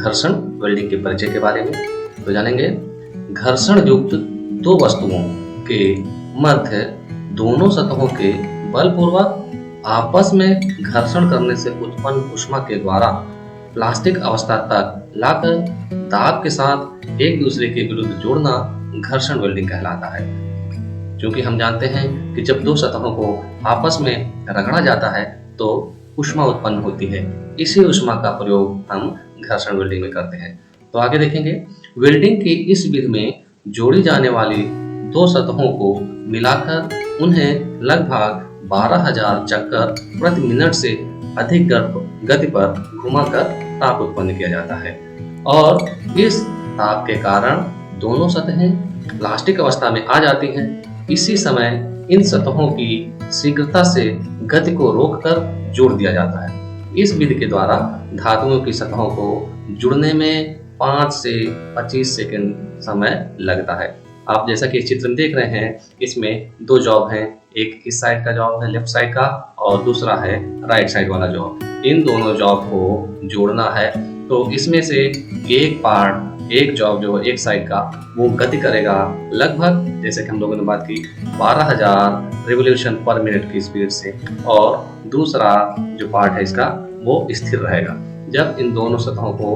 घर्षण वेल्डिंग के परिचय के बारे में। तो जानेंगे घर्षण युक्त दो वस्तुओं के मध्य दोनों सतहों के बलपूर्वक आपस में घर्षण करने से उत्पन्न ऊष्मा के द्वारा प्लास्टिक अवस्था तक लाकर दाब के साथ एक दूसरे के विरुद्ध जोड़ना घर्षण वेल्डिंग कहलाता है। क्योंकि हम जानते हैं कि जब दो सतहों को आपस में रगड़ा जाता है तो ऊष्मा उत्पन्न होती है। इसी ऊष्मा का प्रयोग हम घर्षण वेल्डिंग में करते हैं। तो आगे देखेंगे, वेल्डिंग की इस विधि में जोड़ी जाने वाली दो सतहों को मिलाकर उन्हें लगभग 12,000 चक्कर प्रति मिनट से अधिक गति पर घुमाकर ताप उत्पन्न किया जाता है और इस ताप के कारण दोनों सतहें प्लास्टिक अवस्था में आ जाती हैं। इसी समय इन सतहों की शीघ्रता से गति को रोककर जोड़ दिया जाता है। इस विधि के द्वारा धातुओं की सतहों को जुड़ने में 5 से 25 सेकंड समय लगता है। आप जैसा कि इस चित्र में देख रहे हैं, इसमें दो जॉब हैं, एक इस साइड का जॉब है लेफ्ट साइड का और दूसरा है राइट साइड वाला जॉब। इन दोनों जॉब को जोड़ना है तो इसमें से एक जॉब जो एक साइड का वो गति करेगा लगभग, जैसे कि हम लोगों ने बात की, 12,000 रिवोल्यूशन पर मिनट की स्पीड से और दूसरा जो पार्ट है इसका वो स्थिर रहेगा। जब इन दोनों सतहों को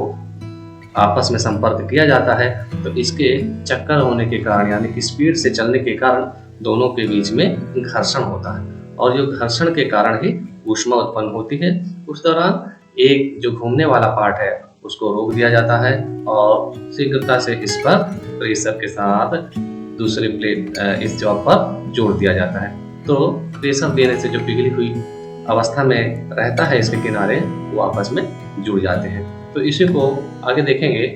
आपस में संपर्क किया जाता है तो इसके चक्कर होने के कारण यानी कि स्पीड से चलने के कारण दोनों के बीच में घर्षण होता है और जो घर्षण के कारण ही ऊष्मा उत्पन्न होती है। उस दौरान एक जो घूमने वाला पार्ट है उसको रोक दिया जाता है और शीघ्रता से इस पर प्रेशर के साथ दूसरी प्लेट इस जॉब पर जोड़ दिया जाता है। तो प्रेशर देने से जो पिघली हुई अवस्था में रहता है इसके किनारे वो आपस में जुड़ जाते हैं। तो इसी को आगे देखेंगे,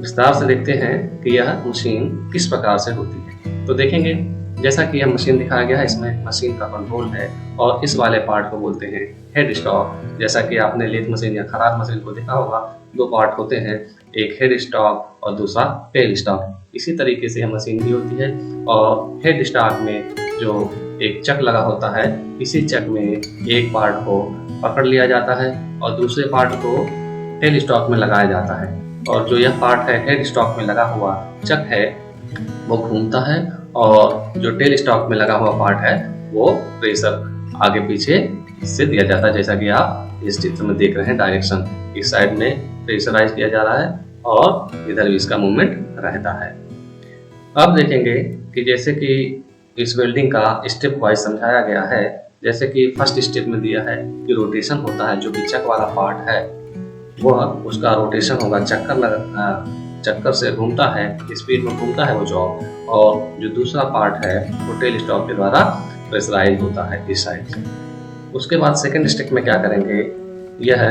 विस्तार से देखते हैं कि यह मशीन किस प्रकार से होती है। तो देखेंगे, जैसा कि यह मशीन दिखाया गया है, इसमें मशीन का कंट्रोल है और इस वाले पार्ट को बोलते हैं हेड स्टॉक। जैसा कि आपने लेथ मशीन या खराद मशीन को देखा होगा, दो पार्ट होते हैं, एक हेड स्टॉक और दूसरा टेल स्टॉक। इसी तरीके से यह मशीन भी होती है और हेड स्टॉक में जो एक चक लगा होता है, इसी चक में एक पार्ट को पकड़ लिया जाता है और दूसरे पार्ट को टेल स्टॉक में लगाया जाता है और जो यह पार्ट है हेड स्टॉक में लगा हुआ चक है वो घूमता है और जो टेल स्टॉक में लगा हुआ पार्ट है वो प्रेशर आगे पीछे से दिया जाता है। जैसा कि आप इस चित्र में देख रहे हैं, डायरेक्शन इस साइड में प्रेशराइज किया जा रहा है और इधर भी इसका मूवमेंट रहता है। अब देखेंगे कि जैसे कि इस वेल्डिंग का स्टेप वाइज समझाया गया है। जैसे कि फर्स्ट स्टेप में दिया है कि रोटेशन होता है, जो कि चक वाला पार्ट है वह उसका रोटेशन होगा, चक्कर से घूमता है, स्पीड में घूमता है वो जॉब, और जो दूसरा पार्ट है वो टेल स्टॉक के द्वारा प्रेशराइज होता है इस साइड से। उसके बाद सेकंड स्टेप में क्या करेंगे, यह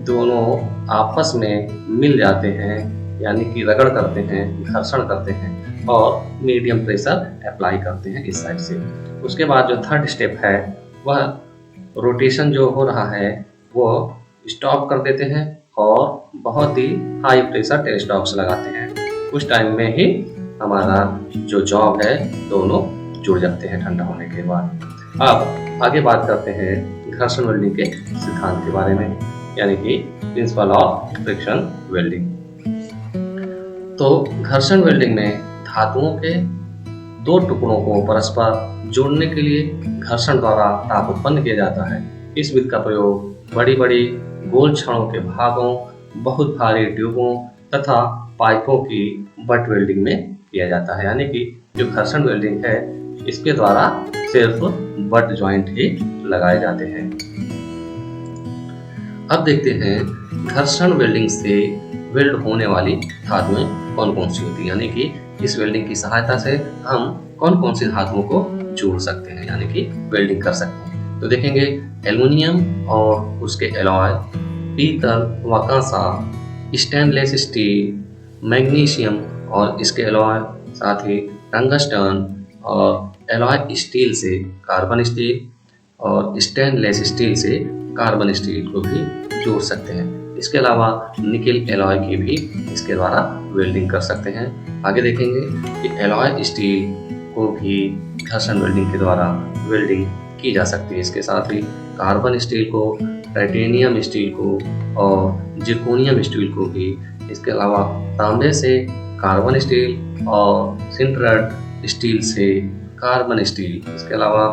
दोनों आपस में मिल जाते हैं यानी कि रगड़ करते हैं, घर्षण करते हैं और मीडियम प्रेशर अप्लाई करते हैं इस साइड से। उसके बाद जो थर्ड स्टेप है वह रोटेशन जो हो रहा है वो स्टॉप कर देते हैं और बहुत ही हाई प्रेशर टेल स्टॉक से लगाते हैं। उस टाइम में ही हमारा जो जॉब है दोनों जुड़ जाते हैं ठंडा होने के बाद। अब आगे बात करते हैं घर्षण वेल्डिंग के सिद्धांत के बारे में, यानी कि प्रिंसिपल ऑफ फ्रिक्शन वेल्डिंग। तो घर्षण वेल्डिंग में धातुओं के दो टुकड़ों को परस्पर जोड़ने के लिए घर्षण द्वारा ताप उत्पन्न किया जाता है। इस विधि का प्रयोग बड़ी बड़ी गोल छड़ों के भागों, बहुत भारी ट्यूबों तथा पाइपों की बट वेल्डिंग में किया जाता है। यानी कि जो घर्षण वेल्डिंग है इसके द्वारा सिर्फ बट जॉइंट ही लगाए जाते हैं। अब देखते हैं घर्षण वेल्डिंग से वेल्ड होने वाली धातुएं कौन कौन सी होती है, यानी कि इस वेल्डिंग की सहायता से हम कौन कौन सी धातुओं को जोड़ सकते हैं यानी कि वेल्डिंग कर सकते हैं। तो देखेंगे एल्युमिनियम और उसके एलॉय, पीतल व कांसा, स्टेनलेस स्टील, मैग्नीशियम और इसके एलॉय, साथ ही टंगस्टन और एलॉय स्टील से कार्बन स्टील और स्टेनलेस स्टील से कार्बन स्टील को भी जोड़ सकते हैं। इसके अलावा निकेल एलॉय की भी इसके द्वारा वेल्डिंग कर सकते हैं। आगे देखेंगे कि एलॉय स्टील को भी घर्षण वेल्डिंग के द्वारा वेल्डिंग की जा सकती है। इसके साथ ही कार्बन स्टील को, टाइटेनियम स्टील को और जिरकोनियम स्टील को भी, इसके अलावा तांबे से कार्बन स्टील और सिंटरेट स्टील से कार्बन स्टील, इसके अलावा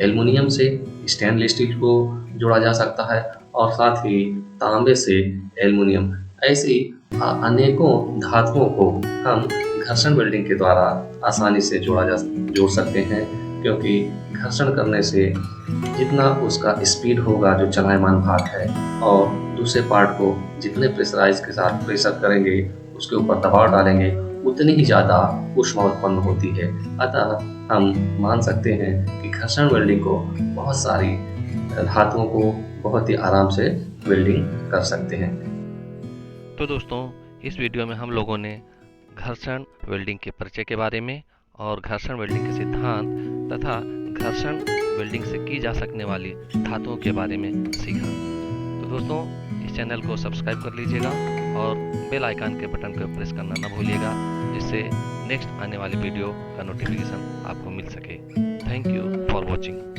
एल्युमिनियम से स्टेनलेस स्टील को जोड़ा जा सकता है और साथ ही तांबे से एल्युमिनियम। ऐसी अनेकों धातुओं को हम घर्षण वेल्डिंग के द्वारा आसानी से जोड़ सकते हैं, क्योंकि घर्षण करने से जितना उसका स्पीड होगा, जो चलायमान भाग है, और दूसरे पार्ट को जितने प्रेशराइज के साथ प्रेशर करेंगे, उसके ऊपर दबाव डालेंगे, उतनी ही ज़्यादा ऊष्मा उत्पन्न होती है। अतः हम मान सकते हैं कि घर्षण वेल्डिंग को बहुत सारी धातुओं को बहुत ही आराम से वेल्डिंग कर सकते हैं। तो दोस्तों, इस वीडियो में हम लोगों ने घर्षण वेल्डिंग के परिचय के बारे में और घर्षण वेल्डिंग के सिद्धांत तथा घर्षण वेल्डिंग से की जा सकने वाली धातुओं के बारे में सीखा। तो दोस्तों, इस चैनल को सब्सक्राइब कर लीजिएगा और बेल आइकन के बटन को प्रेस करना ना भूलिएगा, जिससे नेक्स्ट आने वाली वीडियो का नोटिफिकेशन आपको मिल सके। Thank you for watching.